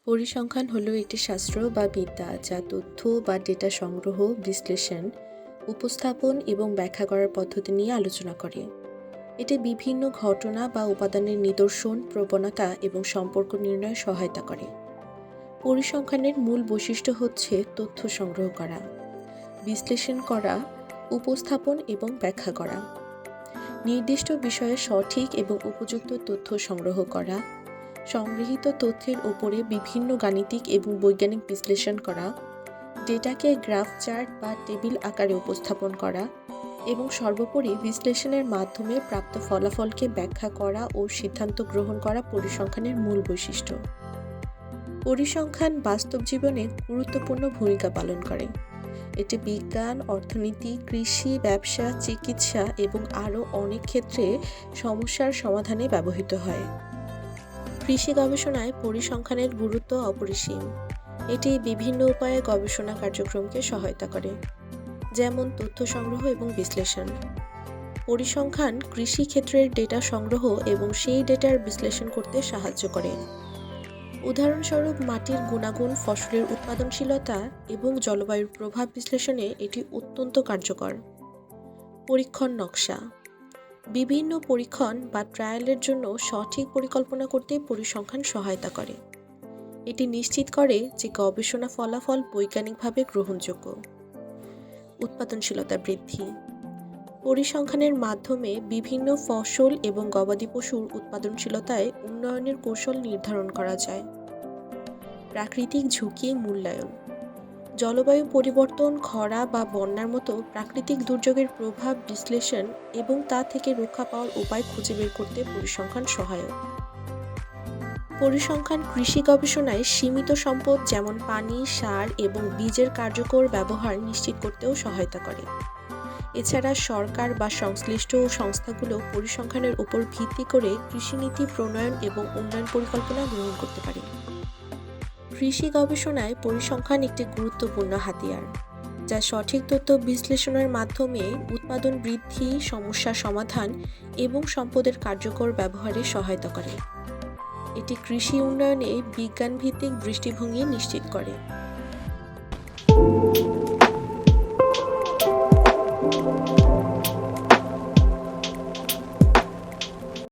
পরিসংখ্যান হলো একটি শাস্ত্র বা বিদ্যা যা তথ্য বা ডেটা সংগ্রহ, বিশ্লেষণ, উপস্থাপন এবং ব্যাখ্যা করার পদ্ধতি নিয়ে আলোচনা করে। এটি বিভিন্ন ঘটনা বা উপাদানের নিদর্শন, প্রবণতা এবং সম্পর্ক নির্ণয়ে সহায়তা করে। পরিসংখ্যানের মূল বৈশিষ্ট্য হচ্ছে তথ্য সংগ্রহ করা, বিশ্লেষণ করা, উপস্থাপন এবং ব্যাখ্যা করা, নির্দিষ্ট বিষয়ে সঠিক এবং উপযুক্ত তথ্য সংগ্রহ করা, সংগৃহীত তথ্যের উপরে বিভিন্ন গাণিতিক এবং বৈজ্ঞানিক বিশ্লেষণ করা, ডেটাকে গ্রাফ, চার্ট বা টেবিল আকারে উপস্থাপন করা এবং সর্বোপরি বিশ্লেষণের মাধ্যমে প্রাপ্ত ফলাফলকে ব্যাখ্যা করা ও সিদ্ধান্ত গ্রহণ করা পরিসংখ্যানের মূল বৈশিষ্ট্য। পরিসংখ্যান বাস্তব জীবনে গুরুত্বপূর্ণ ভূমিকা পালন করে। এটি বিজ্ঞান, অর্থনীতি, কৃষি, ব্যবসা, চিকিৎসা এবং আরও অনেক ক্ষেত্রে সমস্যার সমাধানে ব্যবহৃত হয়। কৃষি গবেষণায় পরিসংখ্যানের গুরুত্ব অপরিসীম। এটি বিভিন্ন উপায়ে গবেষণা কার্যক্রমকে সহায়তা করে, যেমন তথ্য সংগ্রহ এবং বিশ্লেষণ। পরিসংখ্যান কৃষি ক্ষেত্রের ডেটা সংগ্রহ এবং সেই ডেটার বিশ্লেষণ করতে সাহায্য করে। উদাহরণস্বরূপ, মাটির গুণাগুণ, ফসলের উৎপাদনশীলতা এবং জলবায়ুর প্রভাব বিশ্লেষণে এটি অত্যন্ত কার্যকর। পরীক্ষণ নকশা: বিভিন্ন পরীক্ষণ বা ট্রায়ালের জন্য সঠিক পরিকল্পনা করতে পরিসংখ্যান সহায়তা করে। এটি নিশ্চিত করে যে গবেষণা ফলাফল বৈজ্ঞানিকভাবে গ্রহণযোগ্য। উৎপাদনশীলতা বৃদ্ধি: পরিসংখ্যানের মাধ্যমে বিভিন্ন ফসল এবং গবাদি পশুর উৎপাদনশীলতায় উন্নয়নের কৌশল নির্ধারণ করা যায়। প্রাকৃতিক ঝুঁকি মূল্যায়ন: জলবায়ু পরিবর্তন, খরা বা বন্যার মতো প্রাকৃতিক দুর্যোগের প্রভাব বিশ্লেষণ এবং তা থেকে রক্ষা পাওয়ার উপায় খুঁজে বের করতে পরিসংখ্যান সহায়ক। পরিসংখ্যান কৃষি গবেষণায় সীমিত সম্পদ যেমন পানি, সার এবং বীজের কার্যকর ব্যবহার নিশ্চিত করতেও সহায়তা করে। এছাড়া সরকার বা সংশ্লিষ্ট সংস্থাগুলো পরিসংখ্যানের উপর ভিত্তি করে কৃষিনীতি প্রণয়ন এবং উন্নয়ন পরিকল্পনা গ্রহণ করতে পারে। কৃষি গবেষণায় পরিসংখ্যান একটি গুরুত্বপূর্ণ হাতিয়ার, যা সঠিক তথ্য বিশ্লেষণের মাধ্যমে উৎপাদন বৃদ্ধি, সমস্যা সমাধান এবং সম্পদের কার্যকর ব্যবহারে সহায়তা করে। এটি কৃষি উন্নয়নে বিজ্ঞানভিত্তিক দৃষ্টিভঙ্গি নিশ্চিত করে।